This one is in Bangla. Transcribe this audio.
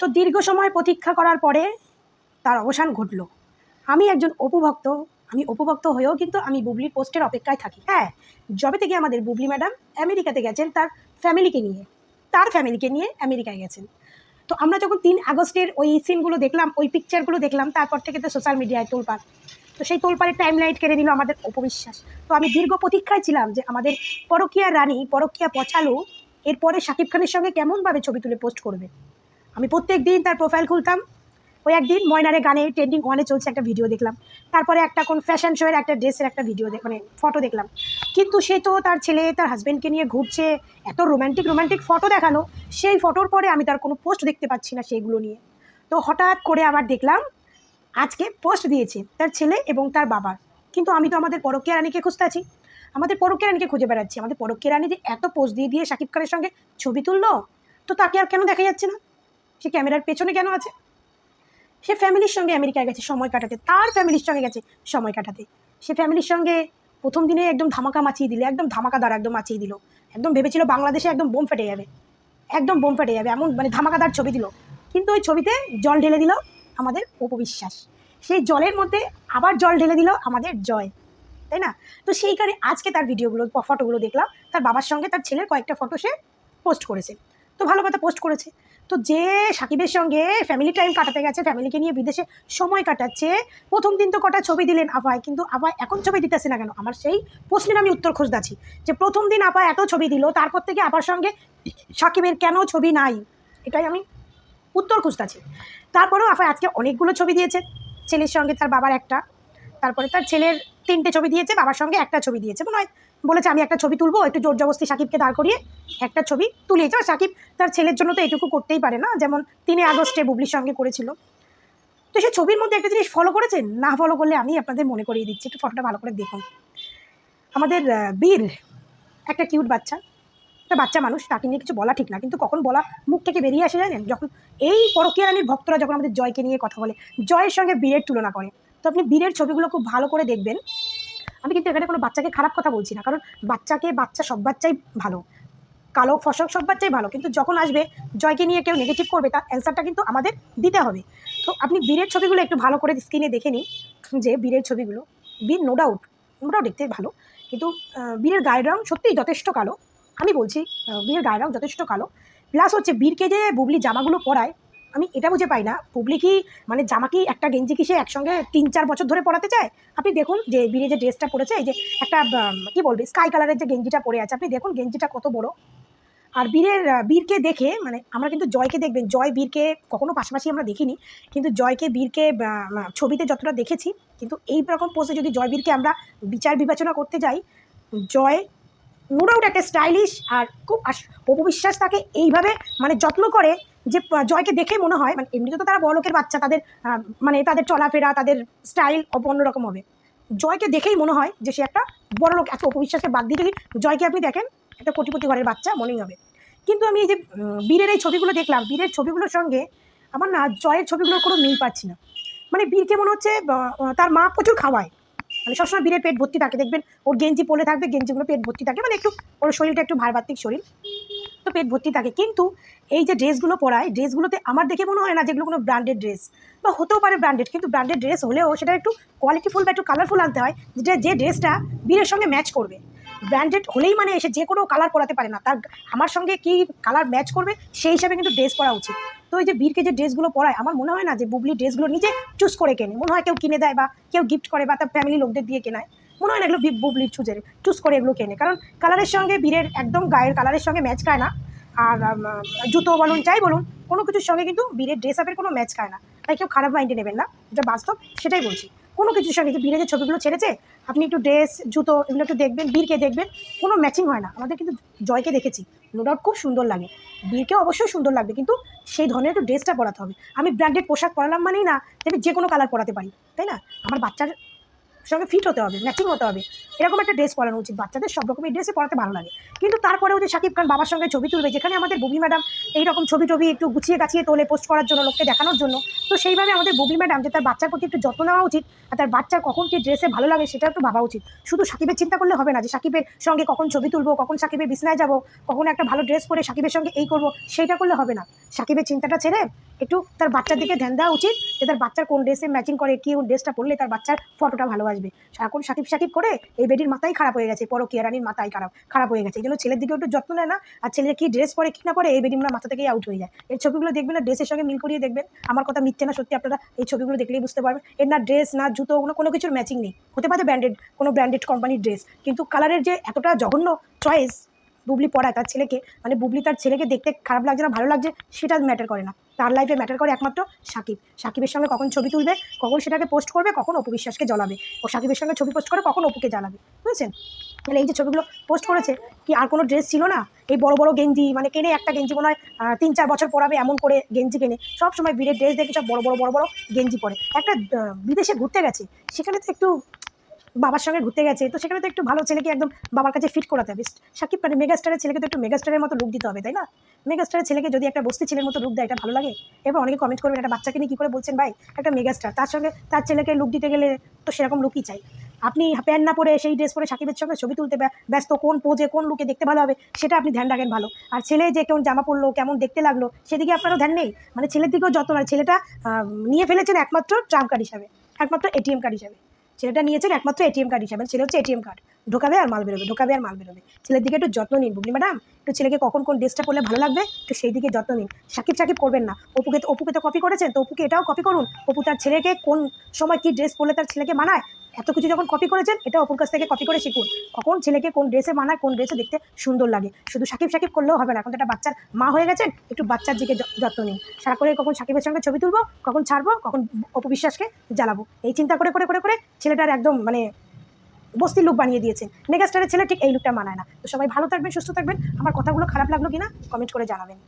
তো দীর্ঘ সময় প্রতীক্ষা করার পরে তার অবসান ঘটল। আমি একজন অপুভক্ত, আমি অপুভক্ত হয়েও কিন্তু আমি বুবলির পোস্টের অপেক্ষায় থাকি। হ্যাঁ, যবে থেকে আমাদের বুবলি ম্যাডাম আমেরিকাতে গেছেন তার ফ্যামিলিকে নিয়ে আমেরিকায় গেছেন। তো আমরা যখন 3 আগস্টের ওই সিনগুলো দেখলাম, ওই পিকচারগুলো দেখলাম, তারপর থেকে তো সোশ্যাল মিডিয়ায় তোলপাড়। তো সেই তোলপাড়ের টাইমলাইট কেড়ে নিল আমাদের অপবিশ্বাস। তো আমি দীর্ঘ প্রতীক্ষায় ছিলাম যে আমাদের পরকীয়া রানী, পরকীয়া পচালো এরপরে শাকিব খানের সঙ্গে কেমনভাবে ছবি তুলে পোস্ট করবে। আমি প্রত্যেক দিন তার প্রোফাইল খুলতাম। ওই একদিন ময়নারে গানে ট্রেন্ডিং 1-এ চলছে একটা ভিডিও দেখলাম, তারপরে একটা কোন ফ্যাশন শোয়ের একটা ড্রেসের একটা ভিডিও মানে ফটো দেখলাম। কিন্তু সে তো তার ছেলে তার হাজব্যান্ডকে নিয়ে ঘুরছে, এত রোম্যান্টিক ফটো দেখালো, সেই ফটোর পরে আমি তার কোনো পোস্ট দেখতে পাচ্ছি না সেইগুলো নিয়ে। তো হঠাৎ করে আবার দেখলাম আজকে পোস্ট দিয়েছে তার ছেলে এবং তার বাবার। কিন্তু আমি তো আমাদের পরকীয়া রানীকে খুঁজতে আছি, আমাদের পরকীয়া রানীকে খুঁজে বেড়াচ্ছি। আমাদের পরকীয়া রানী যে এত পোস্ট দিয়ে শাকিব খানের সঙ্গে ছবি তুললো, তো তাকে আর কেন দেখা যাচ্ছে না? সে ক্যামেরার পেছনে কেন আছে? সে ফ্যামিলির সঙ্গে আমেরিকায় গেছে সময় কাটাতে, তার ফ্যামিলির সঙ্গে গেছে সময় কাটাতে। সে ফ্যামিলির সঙ্গে প্রথম দিনে একদম ধামাকা মাচিয়ে দিল, একদম ধামাকাদার একদম মাচিয়ে দিল। একদম ভেবেছিল বাংলাদেশে একদম বোম ফেটে যাবে, একদম বোম ফেটে যাবে, এমন মানে ধামাকাদার ছবি দিল। কিন্তু ওই ছবিতে জল ঢেলে দিল আমাদের অপবিশ্বাস। সেই জলের মধ্যে আবার জল ঢেলে দিল আমাদের জয়, তাই না? তো সেই কারণে আজকে তার ভিডিওগুলো ফটোগুলো দেখলাম, তার বাবার সঙ্গে তার ছেলের কয়েকটা ফটো সে পোস্ট করেছে। তো ভালো কথা পোস্ট করেছে। তো যে সাকিবের সঙ্গে ফ্যামিলি টাইম কাটাতে গেছে, ফ্যামিলিকে নিয়ে বিদেশে সময় কাটাচ্ছে, প্রথম দিন তো কটা ছবি দিলেন আপায়, কিন্তু আপায় এখন ছবি দিতেছে না কেন? আমার সেই প্রশ্নের আমি উত্তর খুঁজতেছি যে প্রথম দিন আপা এত ছবি দিল, তারপর থেকে আপার সঙ্গে সাকিবের কেন ছবি নাই, এটাই আমি উত্তর খুঁজতেছি। তারপরেও আপা আজকে অনেকগুলো ছবি দিয়েছে, ছেলের সঙ্গে তার বাবার একটা, তারপরে তার ছেলের 3টে ছবি দিয়েছে, বাবার সঙ্গে একটা ছবি দিয়েছে। মনে হয় বলেছে আমি একটা ছবি তুলবো, একটু জোর জবস্তি সাকিবকে দাঁড় করিয়ে একটা ছবি তুলিয়েছে। আর সাকিব তার ছেলের জন্য তো এটুকু করতেই পারে না, যেমন 3 আগস্টে বুবলির সঙ্গে করেছিল। তো সে ছবির মধ্যে একটা জিনিস ফলো করেছেন, না ফলো করলে আমি আপনাদের মনে করিয়ে দিচ্ছি, একটু ফটোটা ভালো করে দেখুন। আমাদের বীর একটা কিউট বাচ্চা, একটা বাচ্চা মানুষ, তাকে নিয়ে কিছু বলা ঠিক না, কিন্তু কখন বলা মুখ থেকে বেরিয়ে আসে জানেন? যখন এই পরকীয়া রানীর ভক্তরা যখন আমাদের জয়কে নিয়ে কথা বলে, জয়ের সঙ্গে বীরের তুলনা করে। তো আপনি বীরের ছবিগুলো খুব ভালো করে দেখবেন। আমি কিন্তু এখানে কোনো বাচ্চাকে খারাপ কথা বলছি না, কারণ বাচ্চা সব বাচ্চাই ভালো, কালো ফসক সব বাচ্চাই ভালো, কিন্তু যখন আসবে জয়কে নিয়ে কেউ নেগেটিভ করবে, তার অ্যান্সারটা কিন্তু আমাদের দিতে হবে। তো আপনি বীরের ছবিগুলো একটু ভালো করে স্ক্রিনে দেখে নিন, যে বীরের ছবিগুলো, বীর নো ডাউট দেখতে ভালো, কিন্তু বীরের গায়ের রং সত্যিই যথেষ্ট কালো। আমি বলছি বীরের গায়ের রং যথেষ্ট কালো। প্লাস হচ্ছে বীরকে যে বুবলি জামাগুলো পরায়, আমি এটা বুঝে পাই না, বুবলি কি মানে জামা কি একটা গেঞ্জি কি সে একসঙ্গে 3-4 বছর ধরে পরাতে চায়? আপনি দেখুন যে বীরে যে ড্রেসটা পরেছে, এই যে একটা কি বলবে স্কাই কালারের যে গেঞ্জিটা পরে আছে, আপনি দেখুন গেঞ্জিটা কত বড়। আর বীরকে দেখে মানে আমরা কিন্তু জয়কে দেখবেন, জয় বীরকে কখনো পাশাপাশি আমরা দেখিনি, কিন্তু জয়কে বীরকে ছবিতে যতটা দেখেছি, কিন্তু এই রকম পোজে যদি জয় বীরকে আমরা বিচার বিবেচনা করতে যাই, জয় নো ডাউট একটা স্টাইলিশ, আর খুব অপবিশ্বাস তাকে এইভাবে মানে যত্ন করে যে জয়কে দেখে মনে হয় মানে এমনিতে তো তারা বড়লোকের বাচ্চা, তাদের মানে তাদের চলাফেরা তাদের স্টাইল অন্যরকম হবে। জয়কে দেখেই মনে হয় যে সে একটা বড়লোক। আজকে অপবিশ্বাসকে বাদ দিয়ে যদি জয়কে আপনি দেখেন, একটা কোটিপতি ঘরের বাচ্চা মনেই হবে। কিন্তু আমি এই যে বীরের এই ছবিগুলো দেখলাম, বীরের ছবিগুলোর সঙ্গে আমার না জয়ের ছবিগুলোর কোনো মিল পাচ্ছি না। মানে বীরকে মনে হচ্ছে তার মা প্রচুর খাওয়ায়, মানে সবসময় বীরের পেট ভর্তি থাকে, দেখবেন ওর গেঞ্জি পরে থাকবে, গেঞ্জিগুলো পেট ভর্তি থাকে, মানে একটু ওর শরীরটা একটু ভারবাত্তিক শরীর, তো পেট ভর্তি থাকে। কিন্তু এই যে ড্রেসগুলো পরায়, ড্রেসগুলোতে আমার দেখে মনে হয় না যেগুলো কোনো ব্র্যান্ডেড ড্রেস, বা হতেও পারে ব্র্যান্ডেড, কিন্তু ব্র্যান্ডেড ড্রেস হলেও সেটা একটু কোয়ালিটিফুল বা একটু কালারফুল আনতে হয়, যেটা যে ড্রেসটা বীরের সঙ্গে ম্যাচ করবে। ব্র্যান্ডেড হলেই মানে এসে যে কোনো কালার পরাতে পারে না, তার আমার সঙ্গে কি কালার ম্যাচ করবে সেই হিসাবে কিন্তু ড্রেস পরা উচিত। তো এই যে বীরকে যে ড্রেসগুলো পরায়, আমার মনে হয় না যে বুবলি ড্রেসগুলো নিজে চুজ করে কেনে, মনে হয় কেউ কিনে দেয় বা কেউ গিফট করে বা তার ফ্যামিলি লোকদের দিয়ে কেনায়, মনে হয় না এগুলো বুবলির চুজ করে এগুলো কেনে, কারণ কালারের সঙ্গে বীরের একদম গায়ের কালারের সঙ্গে ম্যাচ খায় না। আর জুতো বলুন যাই বলুন, কোনো কিছুর সঙ্গে কিন্তু বীরের ড্রেস আপের কোনো ম্যাচ খায় না, তাই কেউ খারাপ মাইন্ডে নেবেন না, যেটা বাস্তব সেটাই বলছি। কোনো কিছুর সঙ্গে যে বীরের যে ছবিগুলো ছেড়েছে, আপনি একটু ড্রেস জুতো এগুলো একটু দেখবেন, বীরকে দেখবেন, কোনো ম্যাচিং হয় না। আমাদের কিন্তু জয়কে দেখেছি, নো ডাউট খুব সুন্দর লাগে, বীরকেও অবশ্যই সুন্দর লাগবে, কিন্তু সেই ধরনের একটু ড্রেসটা পরাতে হবে। আমি ব্র্যান্ডেড পোশাক পরালাম মানেই না আমি যে কোনো কালার পরাতে পারি, তাই না? আমার বাচ্চার সঙ্গে ফিট হতে হবে, ম্যাচিং হতে হবে, এরকম একটা ড্রেস পরানো উচিত। বাচ্চাদের সব রকমের ড্রেসই পরাতে ভালো লাগে, কিন্তু তারপরেও যে শাকিব খান বাবার সঙ্গে ছবি তুলবে, যেখানে আমাদের বুবলি ম্যাডাম এইরকম ছবি একটু গুছিয়ে গাছিয়ে তোলে পোস্ট করার জন্য, লোককে দেখানোর জন্য, তো সেইভাবে আমাদের বুবলি ম্যাডাম যে তার বাচ্চার প্রতি একটু যত্ন নেওয়া উচিত, আর তার বাচ্চার কখন কি ড্রেসে ভালো লাগে সেটা একটু ভাবা উচিত। শুধু সাকিবের চিন্তা করলে হবে না যে সাকিবের সঙ্গে কখন ছবি তুলবো, কখন সাকিবের বিছনায় যাবো, কখন একটা ভালো ড্রেস পরে সাকিবের সঙ্গে এই করবো, সেইটা করলে হবে না। সাকিবের চিন্তাটা ছেড়ে একটু তার বাচ্চার দিকে ধ্যান দেওয়া উচিত যে তার বাচ্চার কোন ড্রেসে ম্যাচিং করে, কি ড্রেসটা পরলে তার বাচ্চার ফটোটা ভালো আসবে। এখন সাকিব সাকিব করে এই বেটির মাথাই খারাপ হয়ে গেছে, পরকীয়া রানীর মাথায় খারাপ হয়ে গেছে। এই জন্য ছেলের দিকে একটু যত্ন নেয় না, আর ছেলের কি ড্রেস পরে কি না পরে এই বেটি মনে মাথা থেকেই আউট হয়ে যায়। এই ছবিগুলো দেখবেন না, ড্রেসের সঙ্গে মিল করিয়ে দেখবেন, আমার কথা মিথ্যে না সত্যি, আপনারা এই ছবিগুলো দেখলেই বুঝতে পারবেন। এর না ড্রেস না জুতো, কোনো কিছুর ম্যাচিং নেই। হতে পারে ব্র্যান্ডেড কোম্পানির ড্রেস, কিন্তু কালারের যে এতটা জঘন্য চয়েস বুবলি পড়ায় তার ছেলেকে, মানে বুবলি তার ছেলেকে দেখতে খারাপ লাগছে না ভালো লাগছে সেটা ম্যাটার করে না, তার লাইফে ম্যাটার করে একমাত্র সাকিবের সঙ্গে কখন ছবি তুলবে, কখন সেটাকে পোস্ট করবে, কখন অপু বিশ্বাসকে জ্বালাবে, ও সাকিবের সঙ্গে ছবি পোস্ট করে কখন অপুকে জ্বালাবে, বুঝেছেন? তাহলে এই যে ছবিগুলো পোস্ট করেছে, কি আর কোনো ড্রেস ছিল না? এই বড় বড় গেঞ্জি, মানে কেনে একটা গেঞ্জি মনে হয় 3-4 বছর পরাবে এমন করে গেঞ্জি কেনে, সব সময় বিয়ের ড্রেস দেখে সব বড় বড় বড় বড় গেঞ্জি পরে। একটা বিদেশে ঘুরতে গেছে, সেখানে তো একটু বাবার সঙ্গে ঘুরতে গেছে, তো সেখানে তো একটু ভালো ছেলেকে একদম বাবার কাছে ফিট করাতে হবে। সাকিব মানে মেগাস্টারের ছেলেকে তো একটু মেগাস্টারের মতো লুক দিতে হবে, তাই না? মেগাস্টারের ছেলেকে যদি একটা বস্তি ছেলের মতো লুক দেয়, এটা ভালো লাগে? এবার অনেকে কমেন্ট করবেন, একটা বাচ্চাকে নিয়ে কী করে বলছেন ভাই, একটা মেগাস্টার তার সঙ্গে তার ছেলেকে লুক দিতে গেলে তো সেরকম লুকই চাই। আপনি প্যান্ট না পরে সেই ড্রেস পরে সাকিবের সঙ্গে ছবি তুলতে ব্যস্ত, কোন পোজে কোন লুকে দেখতে ভালো হবে সেটা আপনি ধ্যান রাখেন ভালো। আর ছেলে যে কেমন জামা পরলো, কেমন দেখতে লাগলো, সেদিকে আপনারও ধ্যান নেই। মানে ছেলের দিকেও যত নয়, ছেলেটা নিয়ে ফেলেছেন একমাত্র ট্রাম্প কার্ড হিসাবে, একমাত্র এটিএম কার্ড হিসাবে। ছেলেটা নিয়েছেন একমাত্র এটিএম কার্ড হিসাবে, ছেলে হচ্ছে এটিএম কার্ড, ঢোকাবে আর মাল বেরোবে, ঢোকাবে আর মাল বেরোবে। ছেলের দিকে একটু যত্ন নিন বুবলি ম্যাডাম, একটু ছেলেকে কখন কোন ড্রেসটা পরলে ভালো লাগবে একটু সেই দিকে যত্ন নিন। সাকিব করবেন না। অপুকে তো কপি করেছেন, তো অপুকে এটাও কপি করুন। অপু তার ছেলেকে কোন সময় কি ড্রেস পরলে তার ছেলেকে মানায়, এত কিছু যখন কপি করেছেন, এটা অপুর কাছ থেকে কপি করে শিখুন। কখন ছেলেকে কোন ড্রেসে মানায়, কোন ড্রেসে দেখতে সুন্দর লাগে। শুধু সাকিব করলেও হবে না, এখন তো একটা বাচ্চার মা হয়ে গেছেন, একটু বাচ্চার দিকে যত্ন নিন। সারা করে কখন সাকিবের সঙ্গে ছবি তুলবো, কখন ছাড়বো, কখন অপু বিশ্বাসকে জ্বালাবো, এই চিন্তা করে করে করে করে ছেলেটার একদম মানে বস্তির লুক বানিয়ে দিয়েছেন। মেগাস্টারের ছেলে ঠিক এই লুকটা মানায় না। তো সবাই ভালো থাকবেন, সুস্থ থাকবেন। আমার কথাগুলো খারাপ লাগলো কিনা কমেন্ট করে জানাবেন।